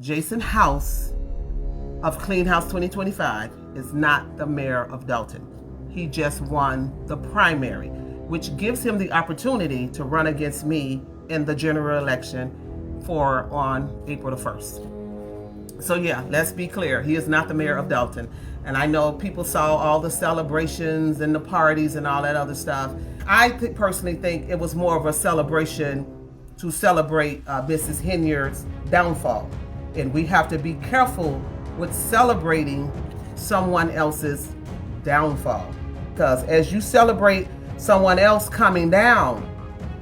Jason House of Clean House 2025 is not the mayor of Dolton. He just won the primary, which gives him the opportunity to run against me in the general election on April the 1st. So yeah, let's be clear. He is not the mayor of Dolton. And I know people saw all the celebrations and the parties and all that other stuff. I personally think it was more of a celebration to celebrate Mrs. Henyard's downfall. And we have to be careful with celebrating someone else's downfall. Because as you celebrate someone else coming down,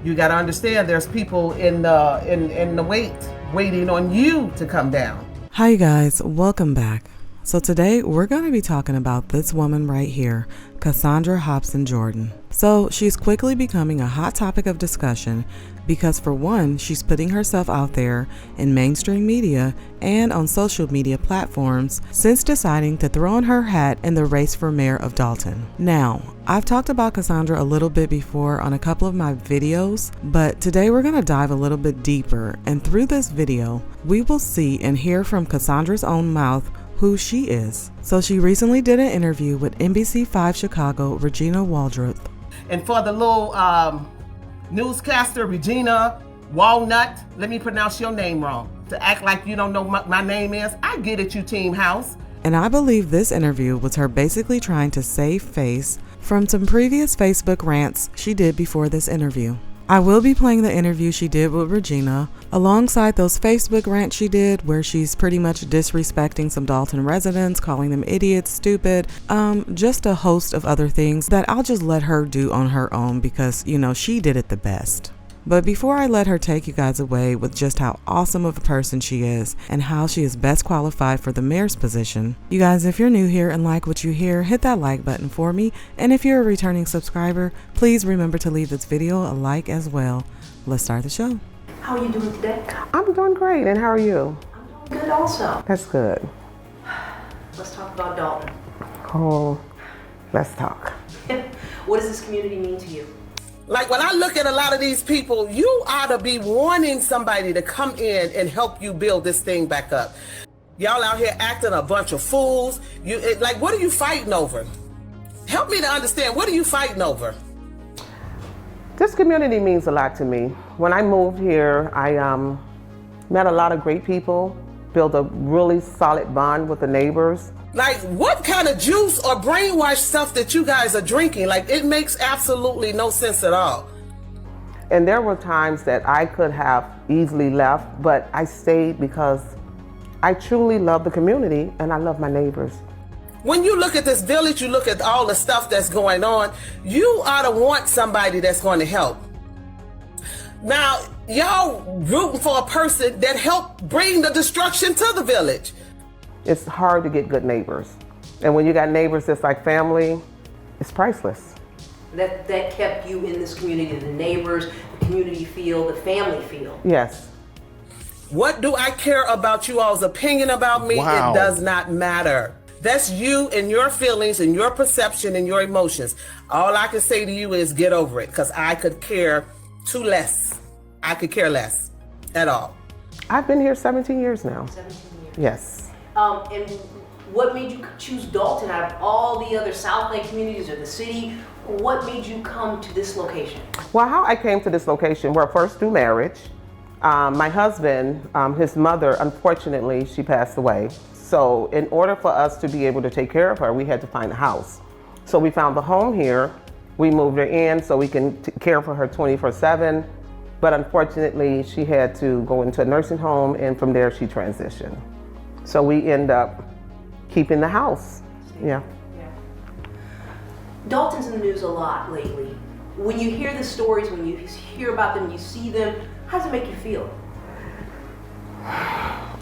you got to understand there's people in the waiting on you to come down. Hi guys, welcome back. So today we're going to be talking about this woman right here, Cassandra Hopson-Jordan. So she's quickly becoming a hot topic of discussion because, for one, she's putting herself out there in mainstream media and on social media platforms since deciding to throw on her hat in the race for mayor of Dolton. Now, I've talked about Cassandra a little bit before on a couple of my videos, but today we're going to dive a little bit deeper, and through this video, we will see and hear from Cassandra's own mouth who she is. So she recently did an interview with NBC5 Chicago, Regina Waldrop. And for the little newscaster, Regina Walnut, let me pronounce your name wrong, to act like you don't know what my name is. I get it, you Team House. And I believe this interview was her basically trying to save face from some previous Facebook rants she did before this interview. I will be playing the interview she did with Regina alongside those Facebook rants she did where she's pretty much disrespecting some Dolton residents, calling them idiots, stupid, just a host of other things that I'll just let her do on her own because, you know, she did it the best. But before I let her take you guys away with just how awesome of a person she is and how she is best qualified for the mayor's position, you guys, if you're new here and like what you hear, hit that like button for me. And if you're a returning subscriber, please remember to leave this video a like as well. Let's start the show. How are you doing today? I'm doing great, and how are you? I'm doing good also. That's good. Let's talk about Dolton. Oh, let's talk. What does this community mean to you? Like when I look at a lot of these people, you ought to be wanting somebody to come in and help you build this thing back up. Y'all out here acting a bunch of fools. Like, what are you fighting over? Help me to understand, what are you fighting over? This community means a lot to me. When I moved here, I met a lot of great people, built a really solid bond with the neighbors. Like, what kind of juice or brainwash stuff that you guys are drinking? Like, it makes absolutely no sense at all. And there were times that I could have easily left, but I stayed because I truly love the community and I love my neighbors. When you look at this village, you look at all the stuff that's going on, you ought to want somebody that's going to help. Now, y'all rooting for a person that helped bring the destruction to the village. It's hard to get good neighbors. And when you got neighbors that's like family, it's priceless. That kept you in this community, the neighbors, the community feel, the family feel. Yes. What do I care about you all's opinion about me? Wow. It does not matter. That's you and your feelings and your perception and your emotions. All I can say to you is get over it, because I could care less. I could care less at all. I've been here 17 years now. 17 years. Yes. And what made you choose Dolton out of all the other Southland communities or the city? What made you come to this location? Well, how I came to this location, well, first through marriage. My husband, his mother, unfortunately, she passed away. So in order for us to be able to take care of her, we had to find a house. So we found the home here. We moved her in so we can care for her 24/7. But unfortunately, she had to go into a nursing home, and from there she transitioned. So we end up keeping the house. Yeah. Dolton's in the news a lot lately. When you hear the stories, when you hear about them, you see them, how does it make you feel?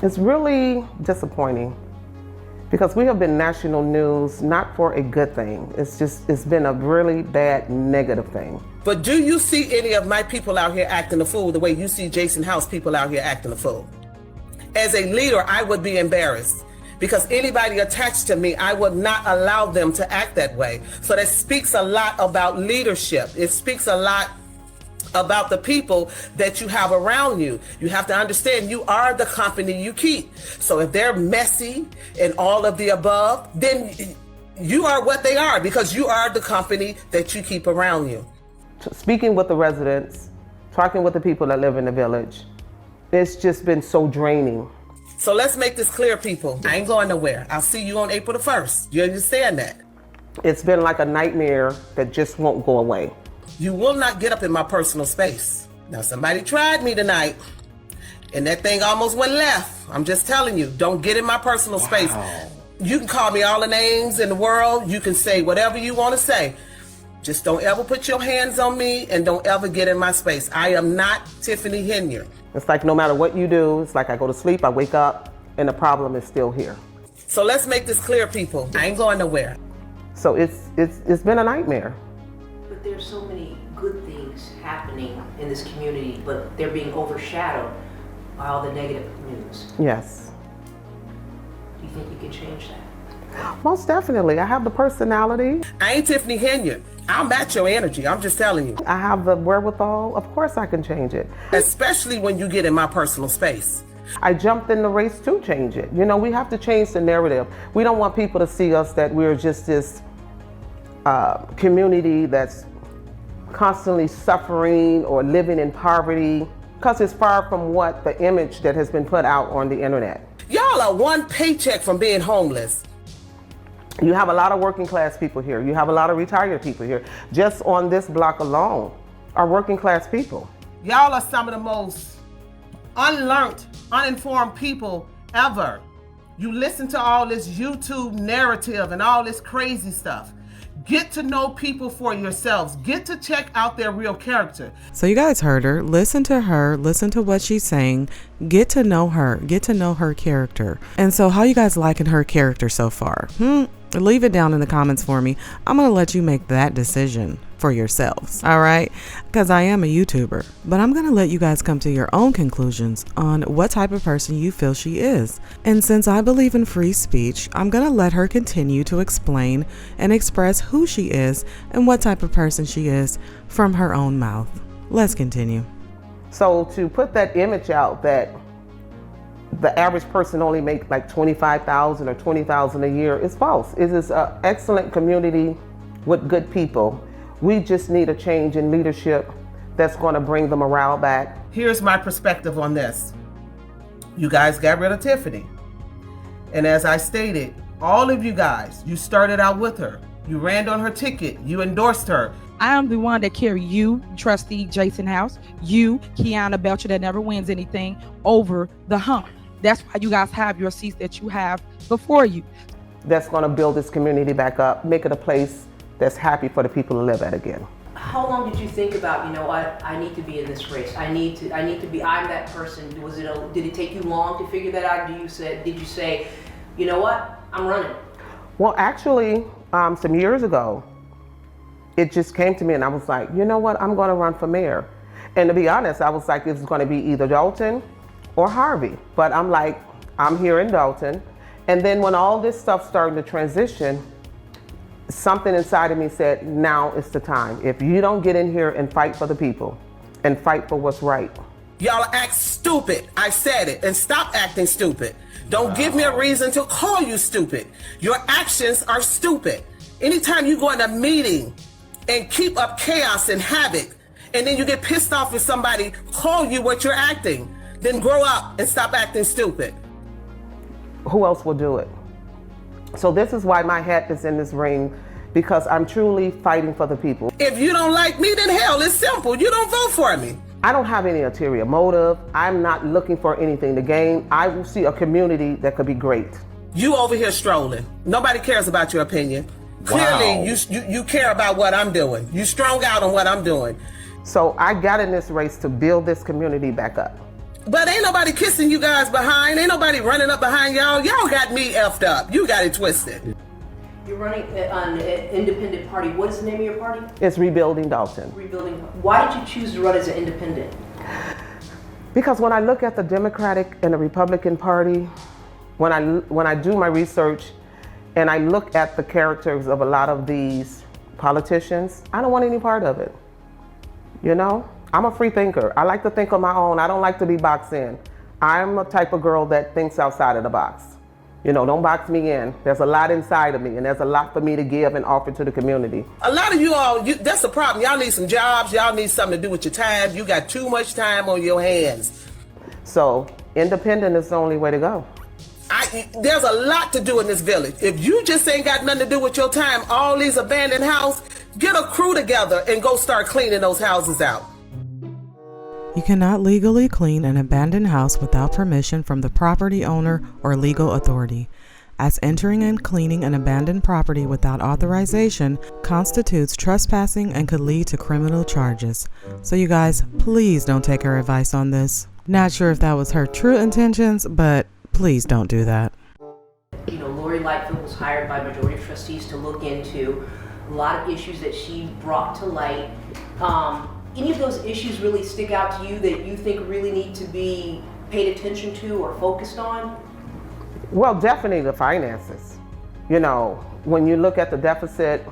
It's really disappointing because we have been national news, not for a good thing. It's been a really bad negative thing. But do you see any of my people out here acting a fool the way you see Jason House people out here acting a fool? As a leader, I would be embarrassed because anybody attached to me, I would not allow them to act that way. So that speaks a lot about leadership. It speaks a lot about the people that you have around you. You have to understand you are the company you keep. So if they're messy and all of the above, then you are what they are because you are the company that you keep around you. Speaking with the residents, talking with the people that live in the village, it's just been so draining. So let's make this clear, people. I ain't going nowhere. I'll see you on April the 1st. You understand that? It's been like a nightmare that just won't go away. You will not get up in my personal space. Now, somebody tried me tonight, and that thing almost went left. I'm just telling you, don't get in my personal space. You can call me all the names in the world. You can say whatever you want to say. Just don't ever put your hands on me and don't ever get in my space. I am not Tiffany Henyard. It's like no matter what you do, it's like I go to sleep, I wake up, and the problem is still here. So let's make this clear, people. I ain't going nowhere. So it's been a nightmare. But there's so many good things happening in this community, but they're being overshadowed by all the negative news. Yes. Do you think you can change that? Most definitely. I have the personality. I ain't Tiffany Henyard. I'll match your energy. I'm just telling you. I have the wherewithal. Of course I can change it. Especially when you get in my personal space. I jumped in the race to change it. You know, we have to change the narrative. We don't want people to see us that we're just this community that's constantly suffering or living in poverty, because it's far from what the image that has been put out on the internet. Y'all are one paycheck from being homeless. You have a lot of working class people here. You have a lot of retired people here. Just on this block alone are working class people. Y'all are some of the most unlearned, uninformed people ever. You listen to all this YouTube narrative and all this crazy stuff. Get to know people for yourselves. Get to check out their real character. So you guys heard her. Listen to her. Listen to what she's saying. Get to know her. Get to know her character. And so how you guys liking her character so far? Leave it down in the comments for me. I'm going to let you make that decision for yourselves. All right? Because I am a YouTuber. But I'm going to let you guys come to your own conclusions on what type of person you feel she is. And since I believe in free speech, I'm going to let her continue to explain and express who she is and what type of person she is from her own mouth. Let's continue. So to put that image out that the average person only makes like $25,000 or $20,000 a year is false. It is an excellent community with good people. We just need a change in leadership that's going to bring the morale back. Here's my perspective on this. You guys got rid of Tiffany. And as I stated, all of you guys, you started out with her. You ran on her ticket. You endorsed her. I am the one that carry you, trustee Jason House, you, Kiana Belcher, that never wins anything, over the hump. That's why you guys have your seats that you have before you. That's going to build this community back up, make it a place that's happy for the people to live at again. How long did you think about, you know what, I need to be in this race. I need to be, I'm that person. Did it take you long to figure that out? Did you say, you know what, I'm running? Well, actually, some years ago, it just came to me and I was like, you know what, I'm going to run for mayor. And to be honest, I was like, it's going to be either Dolton or Harvey. But I'm like, I'm here in Dolton. And then when all this stuff started to transition, something inside of me said, now is the time. If you don't get in here and fight for the people and fight for what's right. Y'all act stupid. I said it. And stop acting stupid. Don't give me a reason to call you stupid. Your actions are stupid. Anytime you go in a meeting and keep up chaos and havoc, and then you get pissed off if somebody call you what you're acting, then grow up and stop acting stupid. Who else will do it? So this is why my hat is in this ring, because I'm truly fighting for the people. If you don't like me, then hell, it's simple. You don't vote for me. I don't have any ulterior motive. I'm not looking for anything to gain. I will see a community that could be great. You over here strolling. Nobody cares about your opinion. Clearly, you care about what I'm doing. You strung out on what I'm doing. So I got in this race to build this community back up. But ain't nobody kissing you guys behind. Ain't nobody running up behind y'all. Y'all got me effed up. You got it twisted. You're running on an independent party. What is the name of your party? It's Rebuilding Dolton. Rebuilding. Why did you choose to run as an independent? Because when I look at the Democratic and the Republican Party, when I do my research and I look at the characters of a lot of these politicians, I don't want any part of it. You know? I'm a free thinker. I like to think on my own. I don't like to be boxed in. I'm the type of girl that thinks outside of the box. You know, don't box me in. There's a lot inside of me, and there's a lot for me to give and offer to the community. A lot of you all, that's the problem. Y'all need some jobs. Y'all need something to do with your time. You got too much time on your hands. So independent is the only way to go. There's a lot to do in this village. If you just ain't got nothing to do with your time, all these abandoned houses, get a crew together and go start cleaning those houses out. You cannot legally clean an abandoned house without permission from the property owner or legal authority, as entering and cleaning an abandoned property without authorization constitutes trespassing and could lead to criminal charges. So you guys, please don't take her advice on this. Not sure if that was her true intentions, but please don't do that. You know, Lori Lightfield was hired by majority of trustees to look into a lot of issues that she brought to light. Any of those issues really stick out to you that you think really need to be paid attention to or focused on? Well, definitely the finances. You know, when you look at the deficit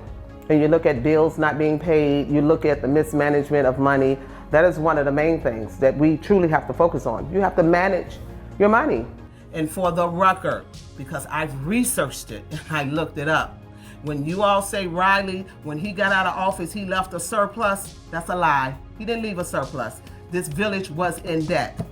and you look at bills not being paid, you look at the mismanagement of money, that is one of the main things that we truly have to focus on. You have to manage your money. And for the record, because I've researched it and I looked it up, when you all say Riley, when he got out of office, he left a surplus, that's a lie. He didn't leave a surplus. This village was in debt.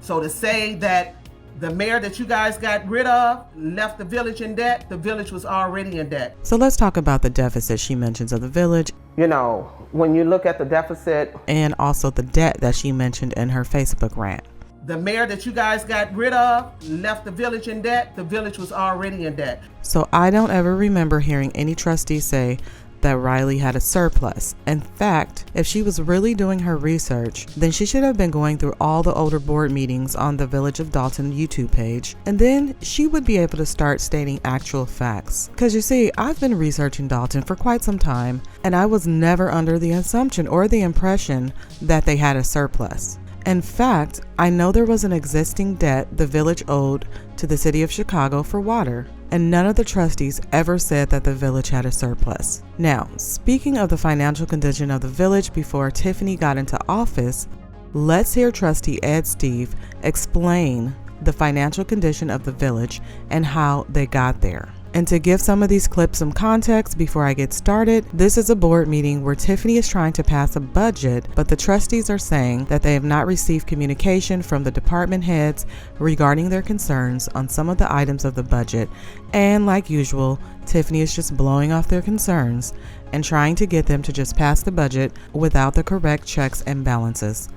So to say that the mayor that you guys got rid of left the village in debt, the village was already in debt. So let's talk about the deficit she mentions of the village. You know, when you look at the deficit. And also the debt that she mentioned in her Facebook rant. The mayor that you guys got rid of left the village in debt. The village was already in debt. So I don't ever remember hearing any trustee say that Riley had a surplus. In fact, if she was really doing her research, then she should have been going through all the older board meetings on the Village of Dolton YouTube page, and then she would be able to start stating actual facts. Because you see, I've been researching Dolton for quite some time, and I was never under the assumption or the impression that they had a surplus. In fact, I know there was an existing debt the village owed to the city of Chicago for water, and none of the trustees ever said that the village had a surplus. Now, speaking of the financial condition of the village before Tiffany got into office, let's hear Trustee Ed Steve explain the financial condition of the village and how they got there. And to give some of these clips some context before I get started, this is a board meeting where Tiffany is trying to pass a budget, but the trustees are saying that they have not received communication from the department heads regarding their concerns on some of the items of the budget. And like usual, Tiffany is just blowing off their concerns and trying to get them to just pass the budget without the correct checks and balances.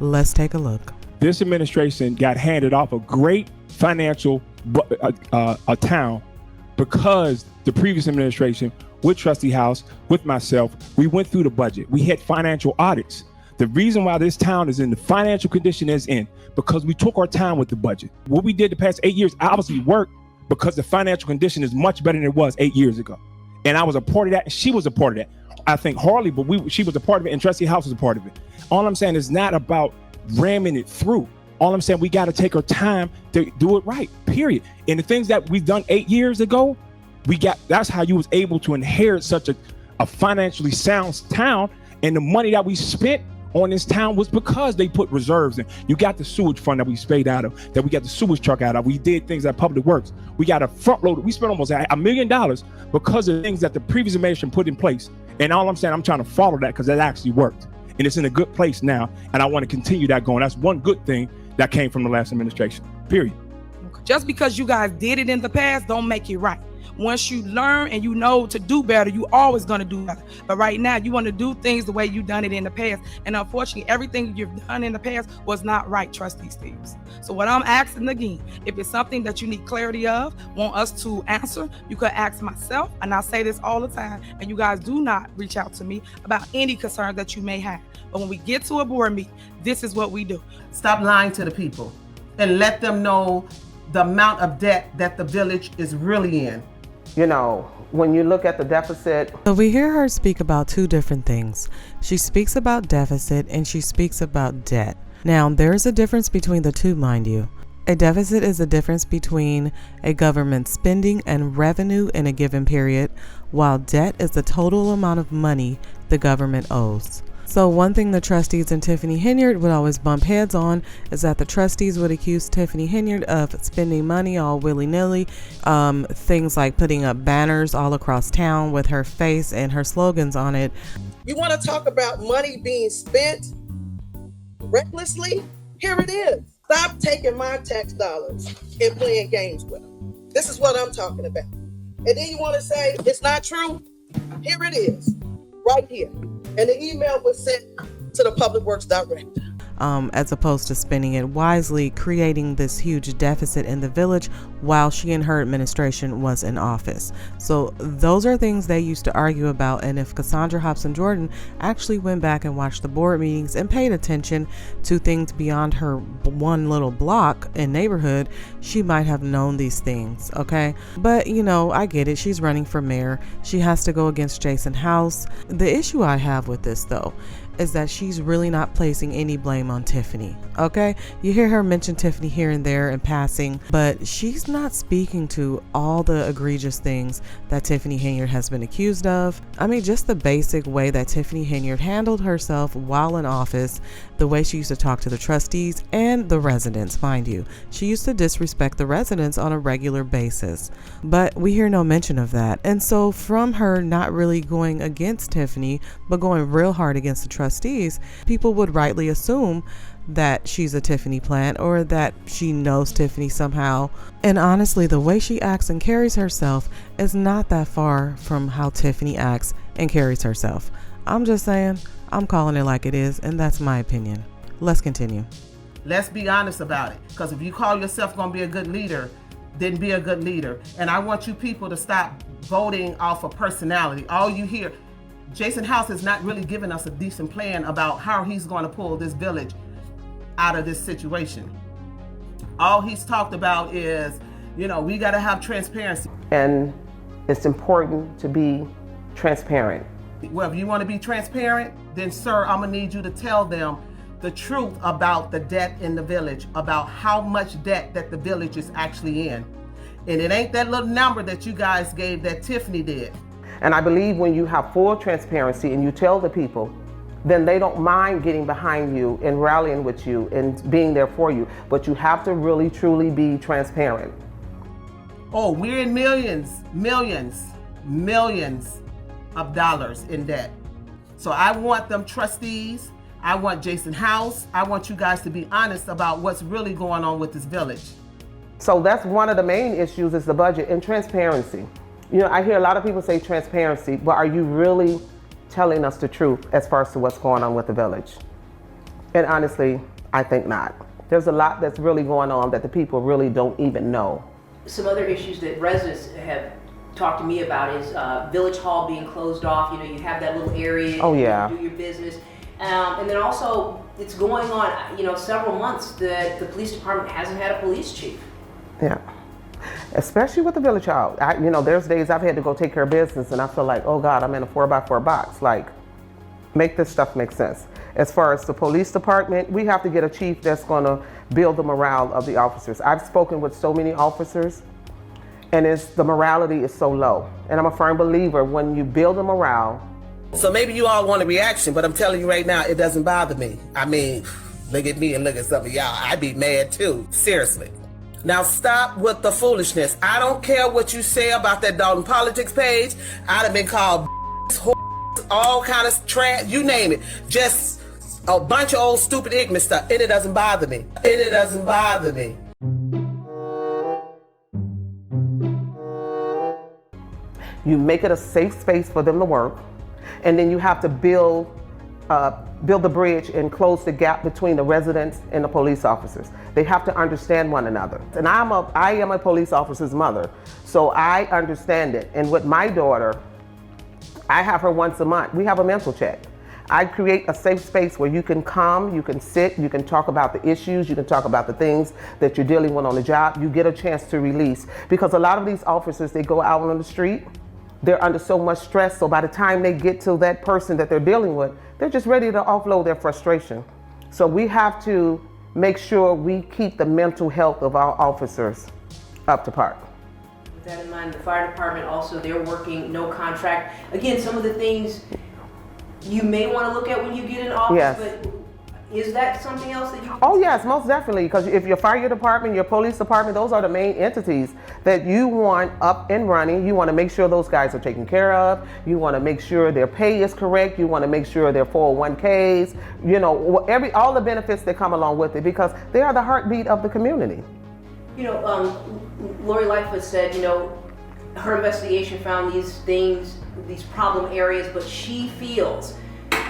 Let's take a look. This administration got handed off a great financial town because the previous administration, with Trustee House, with myself, we went through the budget. We had financial audits. The reason why this town is in the financial condition it's in, because we took our time with the budget. What we did the past 8 years obviously worked because the financial condition is much better than it was 8 years ago. And I was a part of that, and she was a part of that. I think Harley, but she was a part of it, and Trustee House was a part of it. All I'm saying is not about ramming it through. All I'm saying, we got to take our time to do it right, period. And the things that we've done 8 years ago, that's how you was able to inherit such a financially sound town. And the money that we spent on this town was because they put reserves in. You got the sewage fund that we spayed out of, that we got the sewage truck out of. We did things at Public Works. We got a front load. We spent almost $1 million because of things that the previous administration put in place. And all I'm saying, I'm trying to follow that because that actually worked. And it's in a good place now. And I want to continue that going. That's one good thing that came from the last administration, period. Just because you guys did it in the past, don't make it right. Once you learn and you know to do better, you always going to do better. But right now, you want to do things the way you done it in the past. And unfortunately, everything you've done in the past was not right, Trustee Steves. So what I'm asking again, if it's something that you need clarity of, want us to answer, you could ask myself. And I say this all the time. And you guys do not reach out to me about any concerns that you may have. But when we get to a board meeting, this is what we do. Stop lying to the people and let them know the amount of debt that the village is really in. You know, when you look at the deficit. So we hear her speak about two different things. She speaks about deficit and she speaks about debt. Now, there's a difference between the two, mind you. A deficit is the difference between a government spending and revenue in a given period, while debt is the total amount of money the government owes. So one thing the trustees and Tiffany Henyard would always bump heads on is that the trustees would accuse Tiffany Henyard of spending money all willy-nilly, things like putting up banners all across town with her face and her slogans on it. You want to talk about money being spent recklessly? Here it is. Stop taking my tax dollars and playing games with them. This is what I'm talking about. And then you want to say it's not true? Here it is, right here. And the email was sent to the Public Works Director. As opposed to spending it wisely, creating this huge deficit in the village while she and her administration was in office. So those are things they used to argue about, and if Cassandra Hopson-Jordan actually went back and watched the board meetings and paid attention to things beyond her one little block and neighborhood, she might have known these things, okay? But I get it, she's running for mayor. She has to go against Jason House. The issue I have with this though is that she's really not placing any blame on Tiffany, okay? You hear her mention Tiffany here and there in passing, but she's not speaking to all the egregious things that Tiffany Henyard has been accused of. I mean, just the basic way that Tiffany Henyard handled herself while in office, the way she used to talk to the trustees and the residents, mind you. She used to disrespect the residents on a regular basis, but we hear no mention of that. And so from her not really going against Tiffany, but going real hard against the trustees, people would rightly assume that she's a Tiffany plant or that she knows Tiffany somehow. And honestly, the way she acts and carries herself is not that far from how Tiffany acts and carries herself. I'm just saying, I'm calling it like it is, and that's my opinion. Let's continue. Let's be honest about it, because if you call yourself going to be a good leader, then be a good leader. And I want you people to stop voting off of personality. All you hear, Jason House has not really given us a decent plan about how he's going to pull this village out of this situation. All he's talked about is, we got to have transparency. And it's important to be transparent. Well, if you want to be transparent, then sir, I'm going to need you to tell them the truth about the debt in the village, about how much debt that the village is actually in. And it ain't that little number that you guys gave that Tiffany did. And I believe when you have full transparency and you tell the people, then they don't mind getting behind you and rallying with you and being there for you. But you have to really, truly be transparent. Oh, we're in millions of dollars in debt. So I want them trustees, I want Jason House, I want you guys to be honest about what's really going on with this village. So that's one of the main issues is the budget and transparency. I hear a lot of people say transparency, but are you really telling us the truth as far as to what's going on with the village? And honestly, I think not. There's a lot that's really going on that the people really don't even know. Some other issues that residents have talked to me about is Village Hall being closed off. You have that little area to do your business. And then also, it's going on, several months that the police department hasn't had a police chief. Yeah. Especially with the Village Hall. There's days I've had to go take care of business and I feel like, oh God, I'm in a 4x4 box. Like, make this stuff make sense. As far as the police department, we have to get a chief that's going to build the morale of the officers. I've spoken with so many officers, and the morality is so low. And I'm a firm believer when you build a morale. So maybe you all want a reaction, but I'm telling you right now, it doesn't bother me. I mean, look at me and look at some of y'all. I'd be mad too, seriously. Now stop with the foolishness. I don't care what you say about that Dolton politics page. I'd have been called all kind of trash, you name it. Just a bunch of old stupid ignorant stuff, and it doesn't bother me. You make it a safe space for them to work, and then you have to build the bridge and close the gap between the residents and the police officers. They have to understand one another. And I am a police officer's mother, so I understand it. And with my daughter, I have her once a month. We have a mental check. I create a safe space where you can come, you can sit, you can talk about the issues, you can talk about the things that you're dealing with on the job. You get a chance to release. Because a lot of these officers, they go out on the street, they're under so much stress, so by the time they get to that person that they're dealing with, they're just ready to offload their frustration. So we have to make sure we keep the mental health of our officers up to par. With that in mind, the fire department also, they're working no contract. Again, some of the things you may want to look at when you get in office, Yes. but is that something else that you... Oh yes, most definitely, because if your fire department, your police department, those are the main entities that you want up and running. You want to make sure those guys are taken care of. You want to make sure their pay is correct. You want to make sure their 401ks, you know, all the benefits that come along with it, because they are the heartbeat of the community. You know, Lori Lightfoot said, you know, her investigation found these things, these problem areas, but she feels,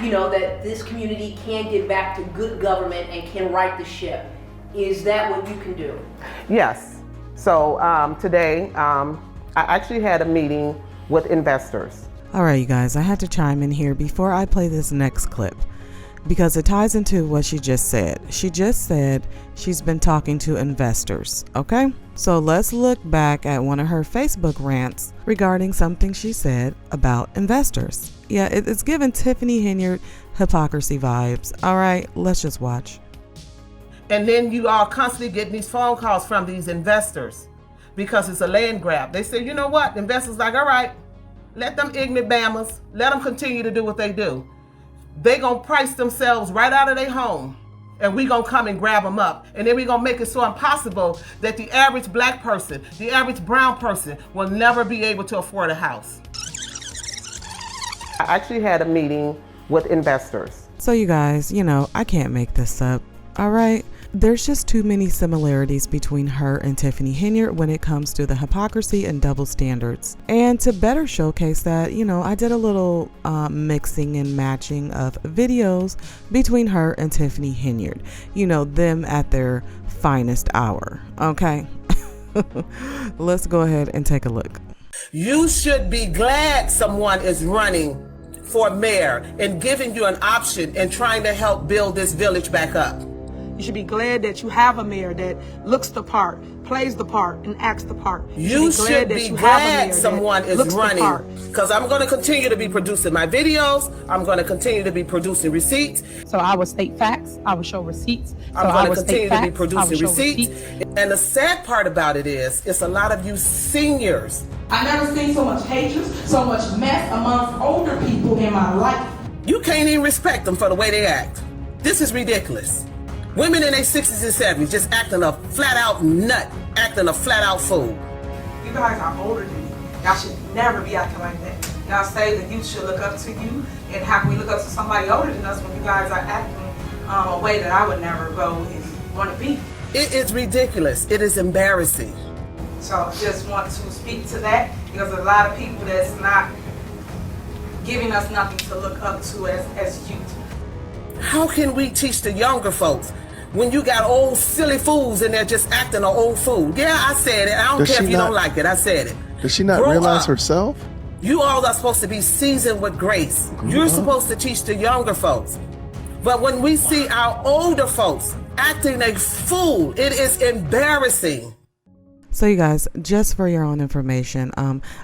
you know, that this community can get back to good government and can right the ship. Is that what you can do? Yes. So today, I actually had a meeting with investors. All right, you guys, I had to chime in here before I play this next clip because it ties into what she just said. She just said she's been talking to investors, okay? So let's look back at one of her Facebook rants regarding something she said about investors. Yeah, it's giving Tiffany Henyard hypocrisy vibes. All right, let's just watch. And then you are constantly getting these phone calls from these investors because it's a land grab. They say, you know what? Investors like, all right, let them ignorant bammers, let them continue to do what they do. They gonna price themselves right out of their home, and we gonna come and grab them up. And then we gonna make it so impossible that the average black person, the average brown person will never be able to afford a house. I actually had a meeting with investors. So you guys, you know, I can't make this up, all right? There's just too many similarities between her and Tiffany Henyard when it comes to the hypocrisy and double standards. And to better showcase that, you know, I did a little mixing and matching of videos between her and Tiffany Henyard. You know, them at their finest hour, okay? Let's go ahead and take a look. You should be glad someone is running for mayor and giving you an option and trying to help build this village back up. You should be glad that you have a mayor that looks the part, plays the part, and acts the part. You should be glad someone is running, because I'm going to continue to be producing my videos. I'm going to continue to be producing receipts. So I will state facts. I will show receipts. I'm going to continue to be producing receipts. And the sad part about it is, it's a lot of you seniors. I never seen so much hatred, so much mess amongst older people in my life. You can't even respect them for the way they act. This is ridiculous. Women in their 60s and 70s just acting a flat-out nut, acting a flat-out fool. You guys are older than me. Y'all should never be acting like that. Y'all say the youth should look up to you, and how can we look up to somebody older than us when you guys are acting a way that I would never go and want to be? It is ridiculous. It is embarrassing. So I just want to speak to that, because a lot of people that's not giving us nothing to look up to as youth. How can we teach the younger folks when you got old silly fools in there just acting an old fool? Yeah, I said it. I don't care if you don't like it. I said it. Does she not realize herself? You all are supposed to be seasoned with grace. You're supposed to teach the younger folks. But when we see our older folks acting a fool, it is embarrassing. So you guys, just for your own information,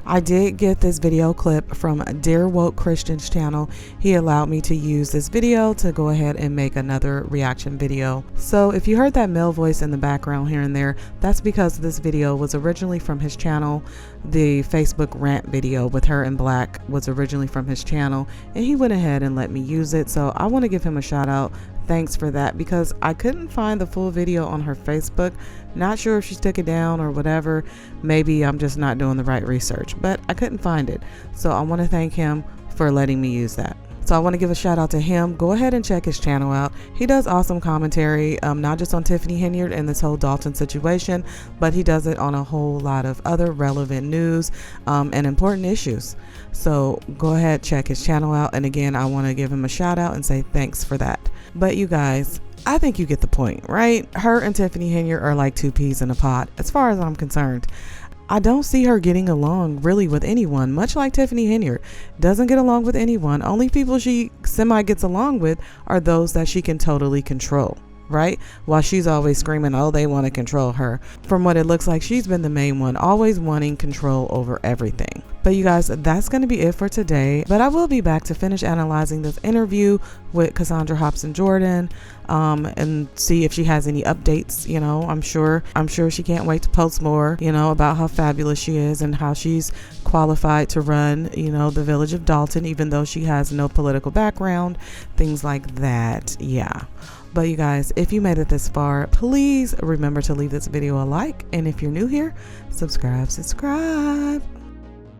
I did get this video clip from Dear Woke Christian's channel. He allowed me to use this video to go ahead and make another reaction video. So if you heard that male voice in the background here and there, that's because this video was originally from his channel. The Facebook rant video with her in black was originally from his channel, and he went ahead and let me use it. So I want to give him a shout out. Thanks for that, because I couldn't find the full video on her Facebook. Not sure if she took it down or whatever. Maybe I'm just not doing the right research, but I couldn't find it. So I want to thank him for letting me use that. So I want to give a shout out to him. Go ahead and check his channel out. He does awesome commentary, not just on Tiffany Henyard and this whole Dolton situation, but he does it on a whole lot of other relevant news and important issues. So go ahead, check his channel out. And again, I want to give him a shout out and say thanks for that. But you guys, I think you get the point, right? Her and Tiffany Henyard are like two peas in a pod, as far as I'm concerned. I don't see her getting along really with anyone, much like Tiffany Henyard doesn't get along with anyone. Only people she semi gets along with are those that she can totally control. right? While she's always screaming, oh, they want to control her. From what it looks like, she's been the main one, always wanting control over everything. But you guys, that's going to be it for today. But I will be back to finish analyzing this interview with Cassandra Hopson-Jordan, and see if she has any updates. You know, I'm sure she can't wait to post more, you know, about how fabulous she is and how she's qualified to run, you know, the village of Dolton, even though she has no political background, things like that. Yeah. But you guys, if you made it this far, please remember to leave this video a like. And if you're new here, subscribe.